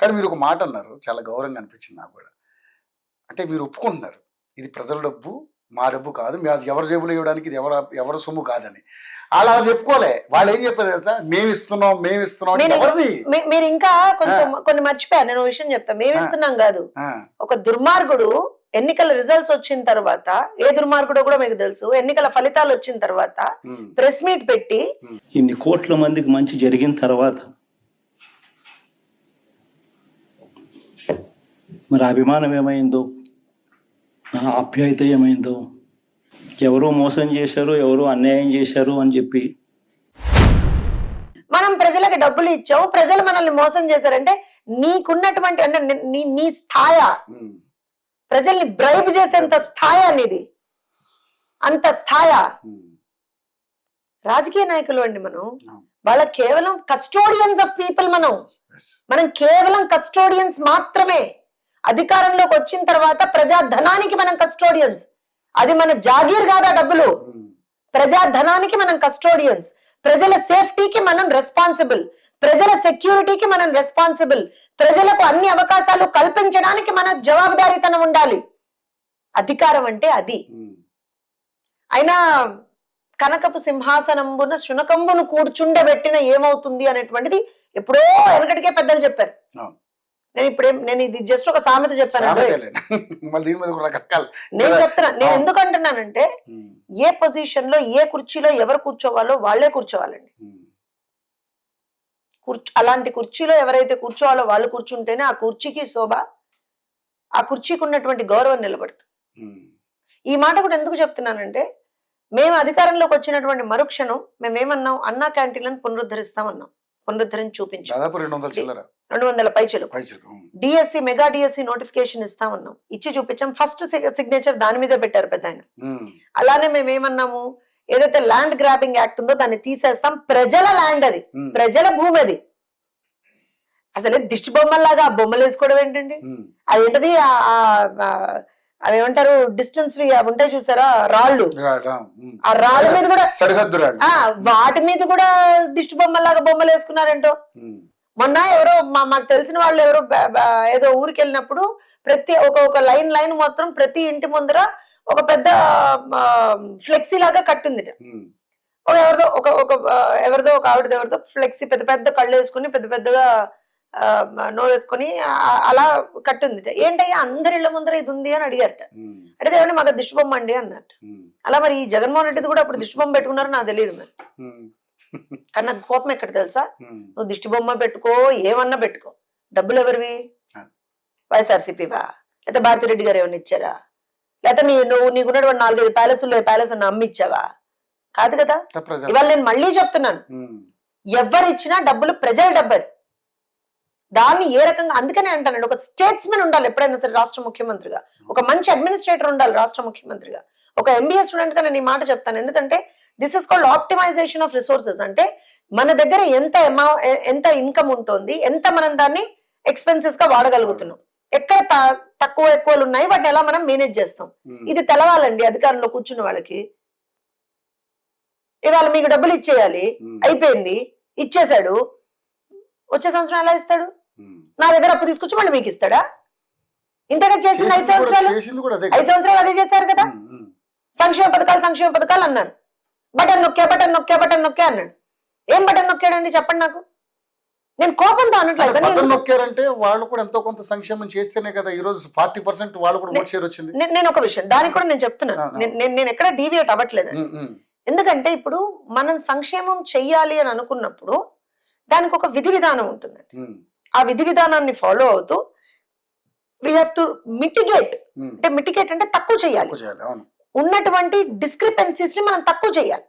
కానీ మీరు ఒక మాట అన్నారు, చాలా గౌరవంగా అనిపించింది నాకు కూడా. అంటే మీరు ఒప్పుకుంటున్నారు, ఇది ప్రజల డబ్బు, మా డబ్బు కాదు, అది ఎవరి జేబులో ఇవ్వడానికి ఇది ఎవరి సొమ్ము కాదని. అలా చెప్పుకోలే, వాళ్ళు ఏం చెప్పారు తెలుసా, మేము ఇస్తున్నాం ఎవరిది. మీరు ఇంకా కొంచెం కొన్ని మర్చిపోయారు. నేను విషయం చెప్తా, మేము ఇస్తున్నాం కాదు. ఒక దుర్మార్గుడు ఎన్నికల రిజల్ట్స్ వచ్చిన తర్వాత, ఏ దుర్మార్గుడో కూడా మీకు తెలుసు, ఎన్నికల ఫలితాలు వచ్చిన తర్వాత ప్రెస్ మీట్ పెట్టి ఇన్ని కోట్ల మందికి మంచి జరిగిన తర్వాత మరి అభిమానం ఏమైందో, ఆప్యాయత ఏమైందో, ఎవరో మోసం చేశారు, ఎవరో అన్యాయం చేశారు అని చెప్పి మనం ప్రజలకు డబ్బులు ఇచ్చావు, ప్రజలు మనల్ని మోసం చేశారంటే నీకున్నటువంటి అంటే నీ స్థాయి, ప్రజల్ని బ్రైబ్ చేసేంత స్థాయి అనేది, అంత స్థాయి. రాజకీయ నాయకులు అండి మనం, వాళ్ళ కేవలం కస్టోడియన్స్ ఆఫ్ పీపుల్. మనం కేవలం కస్టోడియన్స్ మాత్రమే. అధికారంలోకి వచ్చిన తర్వాత ప్రజా ధనానికి మనం కస్టోడియన్స్. అది మన జాగీర్ కాదా డబ్బులు, ప్రజా ధనానికి మనం కస్టోడియన్స్. ప్రజల సేఫ్టీకి మనం రెస్పాన్సిబుల్, ప్రజల సెక్యూరిటీకి మనం రెస్పాన్సిబుల్, ప్రజలకు అన్ని అవకాశాలు కల్పించడానికి మన జవాబుదారీతనం ఉండాలి. అధికారం అంటే అది. అయినా కనకపు సింహాసనంబున శునకంబును కూర్చుండబెట్టిన ఏమవుతుంది అనేటువంటిది ఎప్పుడో వెనకటికే పెద్దలు చెప్పారు. నేను ఇది జస్ట్ ఒక సామెత చెప్పాను. నేను చెప్తున్నా, నేను ఎందుకు అంటున్నానంటే, ఏ పొజిషన్ లో ఏ కుర్చీలో ఎవరు కూర్చోవాలో వాళ్లే కూర్చోవాలండి. అలాంటి కుర్చీలో ఎవరైతే కూర్చోవాలో వాళ్ళు కూర్చుంటేనే ఆ కుర్చీకి శోభ, ఆ కుర్చీకి ఉన్నటువంటి గౌరవం నిలబడుతుంది. ఈ మాట కూడా ఎందుకు చెప్తున్నానంటే, మేము అధికారంలోకి వచ్చినటువంటి మరుక్షణం మేమేమన్నాం, అన్నా క్యాంటీన్లను పునరుద్ధరిస్తామన్నాం. పునరుద్ధరించి చూపించాం. 200 పైచలు. డిఎస్సి, మెగా డిఎస్సి నోటిఫికేషన్ ఇస్తామన్నాం, ఇచ్చి చూపించాం. ఫస్ట్ సిగ్నేచర్ దాని మీదే పెట్టారు పెద్ద ఆయన. అలానే మేమేమన్నాము, ఏదైతే ల్యాండ్ గ్రాబింగ్ యాక్ట్ ఉందో దాన్ని తీసేస్తాం. ప్రజల ల్యాండ్ అది, ప్రజల భూమి అది. అసలే దిష్టి బొమ్మల్లాగా ఆ బొమ్మలు వేసుకోవడం ఏంటండి? అదేంటది, అవేమంటారు, డిస్టెన్స్ ఉంటాయి చూసారా, రాళ్ళు. ఆ రాళ్ళ మీద కూడా, వాటి మీద కూడా దిష్టి బొమ్మల్లాగా బొమ్మలు వేసుకున్నారేంటో. మొన్న ఎవరో మాకు తెలిసిన వాళ్ళు ఎవరో ఏదో ఊరికి వెళ్ళినప్పుడు ప్రతి ఒక లైన్ మొత్తం ప్రతి ఇంటి ముందర ఒక పెద్ద ఫ్లెక్సీ లాగా కట్టింది. ఎవరిదో ఒక ఆవిడదో ఫ్లెక్సీ, పెద్ద పెద్ద కళ్ళు వేసుకుని, పెద్ద పెద్దగా నోరు వేసుకొని అలా కట్టింది. ఏంటయ్యా అందరి ఇళ్ల ముందర ఇది ఉంది అని అడిగారట. అడిగితే ఏమంటే మాకు దిష్టి బొమ్మ అండి అన్నట్టు. అలా మరి ఈ జగన్మోహన్ రెడ్డిది కూడా అప్పుడు దిష్టి బొమ్మ పెట్టుకున్నారో నాకు తెలియదు. మరి కానీ నాకు కోపం ఎక్కడ తెలుసా, నువ్వు దిష్టి బొమ్మ పెట్టుకో, ఏమన్నా పెట్టుకో, డబ్బులు ఎవరివి? వైఎస్ఆర్సీపీవా? లేకపోతే భారతిరెడ్డి గారు ఏమన్నా ఇచ్చారా? లేకపోతే నీకున్నటువంటి 4-5 ప్యాలెస్లో ప్యాలెస్ అన్న అమ్మిచ్చావా? కాదు కదా. ఇవాళ నేను మళ్ళీ చెప్తున్నాను, ఎవరిచ్చినా డబ్బులు ప్రజల డబ్బు అది. దాన్ని ఏ రకంగా, అందుకనే అంటానండి, ఒక స్టేట్స్మెన్ ఉండాలి ఎప్పుడైనా సరే రాష్ట్ర ముఖ్యమంత్రిగా, ఒక మంచి అడ్మినిస్ట్రేటర్ ఉండాలి రాష్ట్ర ముఖ్యమంత్రిగా. ఒక ఎంబీఏ స్టూడెంట్ గా నేను ఈ మాట చెప్తాను. ఎందుకంటే this is called optimisation of resources. అంటే మన దగ్గర ఎంత ఇన్కమ్ ఉంటుంది, ఎంత మనం దాన్ని ఎక్స్పెన్సెస్ గా వాడగలుగుతున్నాం, ఎక్కడ ఎక్కువలు ఉన్నాయి, వాటిని ఎలా మనం మేనేజ్ చేస్తాం, ఇది తెలవాలండి అధికారంలో కూర్చున్న వాళ్ళకి. ఇవాళ మీకు డబ్బులు ఇచ్చేయాలి, అయిపోయింది, ఇచ్చేసాడు, వచ్చే సంవత్సరం ఎలా ఇస్తాడు? నా దగ్గర అప్పు తీసుకొచ్చి మళ్ళీ మీకు ఇస్తాడా? ఇంతగా చేసింది 5 సంవత్సరాలు. 5 సంవత్సరాలు అదే చేశారు కదా. సంక్షేమ పథకాలు అన్నారు, బటన్ నొక్కే అన్నాడు. ఏం బటన్ నొక్కాడండి చెప్పండి నాకు. నేను కోపంతో అనట్లేదు. నొక్కారంటే వాళ్ళు కూడా ఎంతో కొంత సంక్షేమం చేస్తేనే కదా ఈ రోజు 40% వాళ్ళు కూడా ఓట్ షేర్ వచ్చింది. నేను ఒక విషయం దానికి కూడా నేను చెప్తున్నాను, నేను ఎక్కడ డీవియేట్ అవ్వట్లేదు. ఎందుకంటే ఇప్పుడు మనం సంక్షేమం చెయ్యాలి అని అనుకున్నప్పుడు దానికి ఒక విధి విధానం ఉంటుందండి. ఆ విధి విధానాన్ని ఫాలో అవుతూ వీ హ్యావ్ టు మిటిగేట్. అంటే మిటిగేట్ అంటే తక్కువ చేయాలి, ఉన్నటువంటి డిస్క్రిపెన్సీస్ ని మనం తక్కువ చేయాలి.